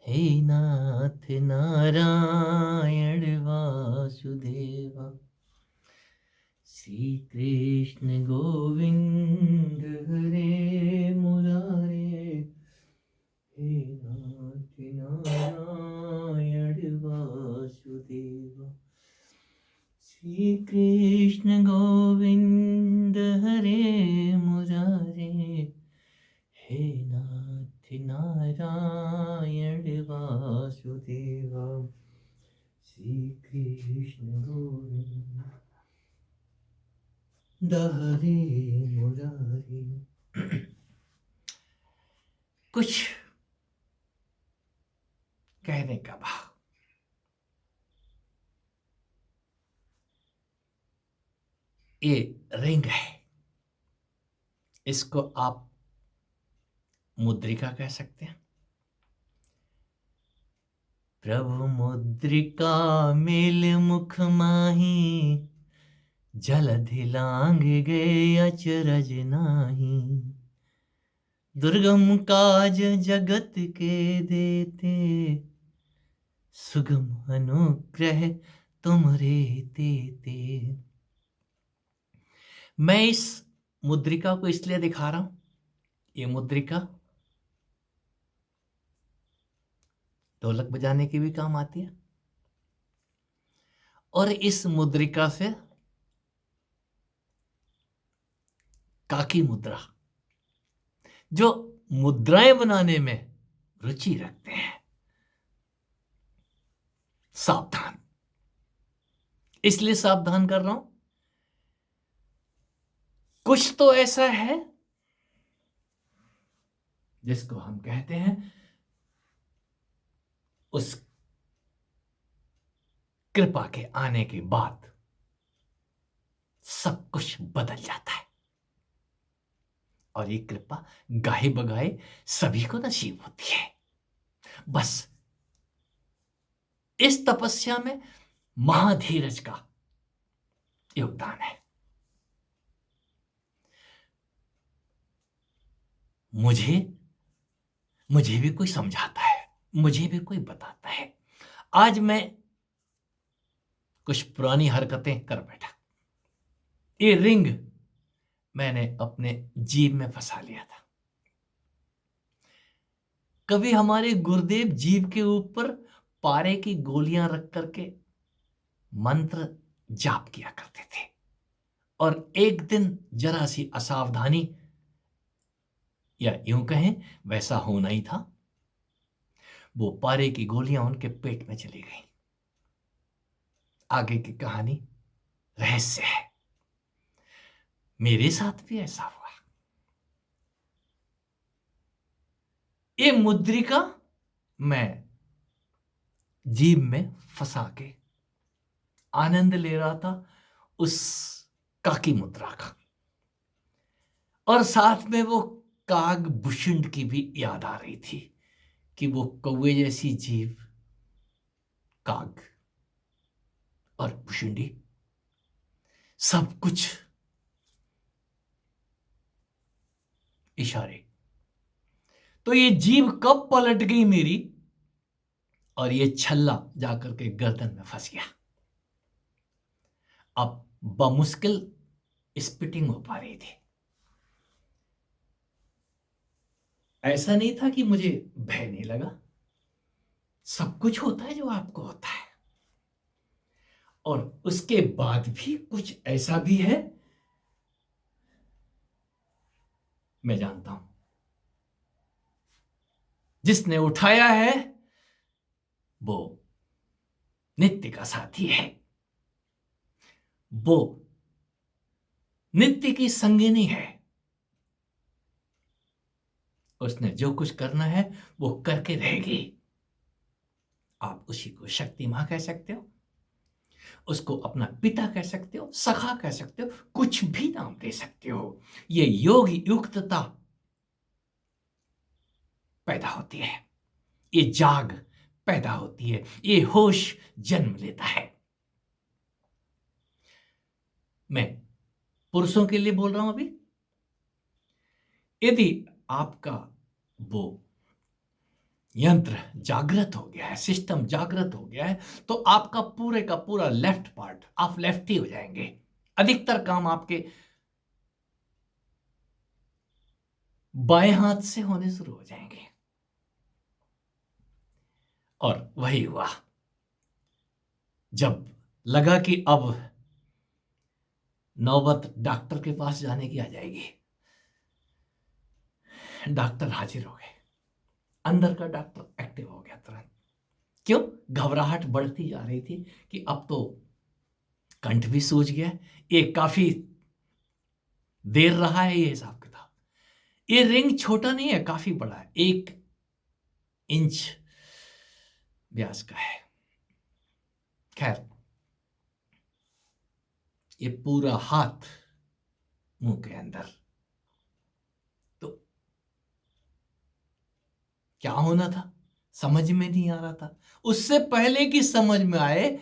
हे नाथ नारायण वासुदेवा श्री कृष्ण गोविंद हरे मुरारे। हे नाथ नारायण वासुदेवा श्री कृष्ण गोविंद हरे मुरारे। हे नाथ नारायण वासुदेवा श्री कृष्ण गोविंद हरे मुरारी। कुछ कहने का भाव। ये रिंग है, इसको आप मुद्रिका कह सकते हैं। प्रभु मुद्रिका मेल मुख माही, जलधि लांग गए अचरज नाही। दुर्गम काज जगत के देते, सुगम अनुग्रह तुमरे तेते। मैं इस मुद्रिका को इसलिए दिखा रहा हूं, ये मुद्रिका ढोलक बजाने की भी काम आती है, और इस मुद्रिका से काकी मुद्रा, जो मुद्राएं बनाने में रुचि रखते हैं, सावधान। इसलिए सावधान कर रहा हूं, कुछ तो ऐसा है जिसको हम कहते हैं उस कृपा के आने के बाद सब कुछ बदल जाता है, और ये कृपा गाहे बगाए सभी को नसीब होती है। बस इस तपस्या में महाधीरज का योगदान है। मुझे भी कोई समझाता है, मुझे भी कोई बताता है। आज मैं कुछ पुरानी हरकतें कर बैठा। ये रिंग मैंने अपने जीभ में फंसा लिया था। कभी हमारे गुरुदेव जीभ के ऊपर पारे की गोलियां रख करके मंत्र जाप किया करते थे, और एक दिन जरा सी असावधानी, या यूं कहें वैसा होना ही था, वो पारे की गोलियां उनके पेट में चली गई। आगे की कहानी रहस्य है। मेरे साथ भी ऐसा हुआ। ये मुद्रिका मैं जीभ में फंसा के आनंद ले रहा था उस काकी मुद्रा का, और साथ में वो काग भुषुंड की भी याद आ रही थी कि वो कौवे जैसी जीव, काग और भुषुंडी, सब कुछ इशारे। तो ये जीव कब पलट गई मेरी, और ये छल्ला जाकर के गर्दन में फंस गया। अब बमुश्किल स्पिटिंग हो पा रही थी। ऐसा नहीं था कि मुझे भय नहीं लगा। सब कुछ होता है जो आपको होता है, और उसके बाद भी कुछ ऐसा भी है, मैं जानता हूं, जिसने उठाया है वो नित्य का साथी है, वो नित्य की संगिनी है। उसने जो कुछ करना है वो करके रहेगी। आप उसी को शक्ति मां कह सकते हो, उसको अपना पिता कह सकते हो, सखा कह सकते हो, कुछ भी नाम दे सकते हो। ये योग युक्तता पैदा होती है, ये जाग पैदा होती है, ये होश जन्म लेता है। मैं पुरुषों के लिए बोल रहा हूं अभी। यदि आपका वो यंत्र जागृत हो गया है, सिस्टम जागृत हो गया है, तो आपका पूरे का पूरा लेफ्ट पार्ट, आप लेफ्टी हो जाएंगे। अधिकतर काम आपके बाएं हाथ से होने शुरू हो जाएंगे। और वही हुआ, जब लगा कि अब नौबत डॉक्टर के पास जाने की आ जाएगी, डॉक्टर हाजिर हो गए। अंदर का डॉक्टर एक्टिव हो गया तुरंत। क्यों? घबराहट बढ़ती जा रही थी कि अब तो कंठ भी सूज गया, ये काफी देर रहा है ये हिसाब किताब। ये रिंग छोटा नहीं है, काफी बड़ा है, 1 इंच व्यास का है। खैर, ये पूरा हाथ मुंह के अंदर, तो क्या होना था समझ में नहीं आ रहा था। उससे पहले कि समझ में आए,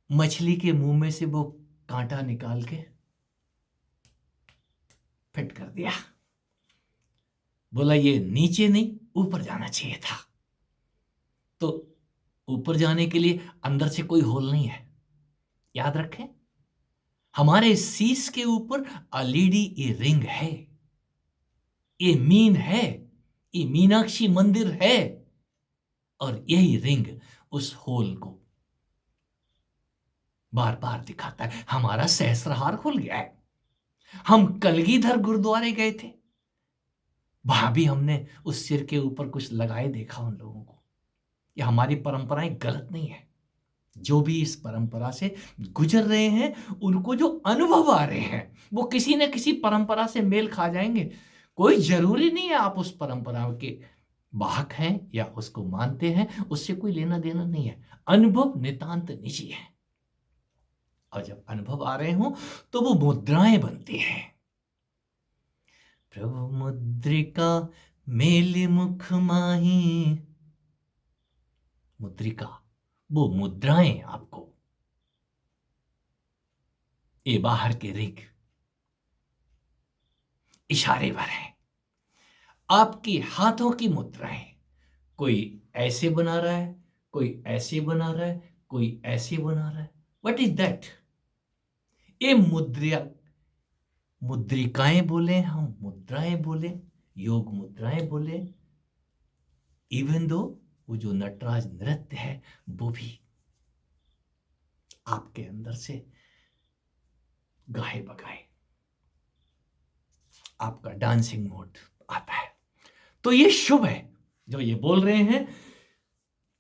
मछली के मुंह में से वो कांटा निकाल के फिट कर दिया। बोला ये नीचे नहीं ऊपर जाना चाहिए था। तो ऊपर जाने के लिए अंदर से कोई होल नहीं है, याद रखें। हमारे शीश के ऊपर एलईडी ये रिंग है, ये मीन है, ये मीनाक्षी मंदिर है, और यही रिंग उस होल को बार बार दिखाता है। हमारा सहस्त्रहार खुल गया है। हम कलगीधर गुरुद्वारे गए थे, वहां भी हमने उस सिर के ऊपर कुछ लगाए देखा उन लोगों को। ये हमारी परंपराएं गलत नहीं है। जो भी इस परंपरा से गुजर रहे हैं, उनको जो अनुभव आ रहे हैं, वो किसी न किसी परंपरा से मेल खा जाएंगे। कोई जरूरी नहीं है आप उस परंपरा के वाहक हैं या उसको मानते हैं, उससे कोई लेना देना नहीं है। अनुभव नितांत निजी है, और जब अनुभव आ रहे हो तो वो मुद्राएं बनती हैं। प्रभु मुद्रिका मेले मुख माही, मुद्रिका वो मुद्राएं आपको, ये बाहर के रिग इशारे पर है। आपकी हाथों की मुद्राएं, कोई ऐसे बना रहा है, कोई ऐसे बना रहा है, कोई ऐसे बना रहा है। What is that? ये मुद्रिकाएं बोले, हम मुद्राएं बोले, योग मुद्राएं बोले, इवन दो वो जो नटराज नृत्य है वो भी आपके अंदर से गाए बगाए आपका डांसिंग मोड आता है। तो ये शुभ है जो ये बोल रहे हैं।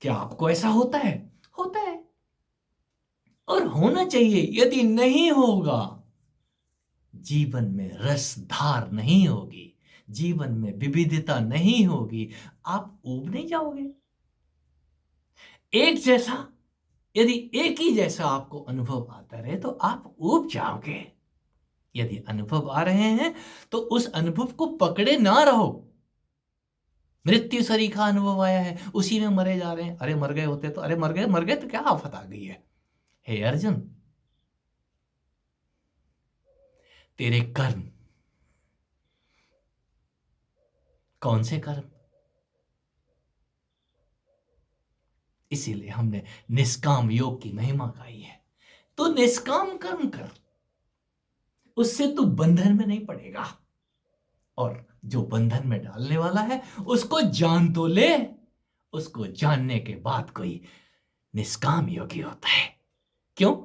क्या आपको ऐसा होता है? होता है, और होना चाहिए। यदि नहीं होगा, जीवन में रसधार नहीं होगी, जीवन में विविधता नहीं होगी, आप ऊब नहीं जाओगे। एक जैसा, यदि एक ही जैसा आपको अनुभव आता रहे तो आप ऊब जाओगे। यदि अनुभव आ रहे हैं तो उस अनुभव को पकड़े ना रहो। मृत्यु सरीखा अनुभव आया है, उसी में मरे जा रहे हैं। अरे मर गए होते तो, अरे मर गए तो क्या आफत आ गई है। हे अर्जुन, तेरे कर्म कौन से कर्म? इसीलिए हमने निष्काम योग की महिमा गाई है। तो निष्काम कर्म कर, उससे तू बंधन में नहीं पड़ेगा। और जो बंधन में डालने वाला है उसको जान तो ले। उसको जानने के बाद कोई निष्काम योगी होता है। क्यों?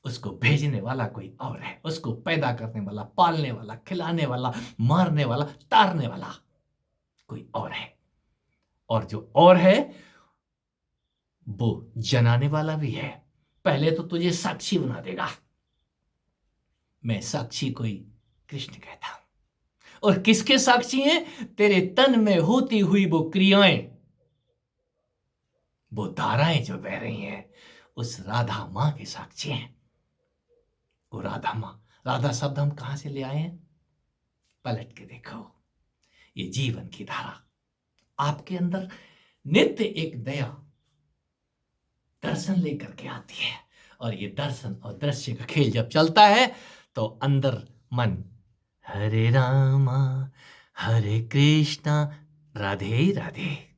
उसको भेजने वाला कोई और है, उसको पैदा करने वाला, पालने वाला, खिलाने वाला, मारने वाला, तारने वाला कोई और है। और जो और है वो जनाने वाला भी है। पहले तो तुझे साक्षी बना देगा। मैं साक्षी कोई कृष्ण कहता हूं। और किसके साक्षी हैं? तेरे तन में होती हुई वो क्रियाएं, वो धाराएं जो बह रही हैं, उस राधा मां के साक्षी हैं। वो राधा मां, राधा शब्द हम कहां से ले आए हैं? पलट के देखो। ये जीवन की धारा आपके अंदर नित्य एक दया दर्शन लेकर के आती है। और ये दर्शन और दृश्य का खेल जब चलता है तो अंदर मन हरे रामा हरे कृष्णा राधे राधे।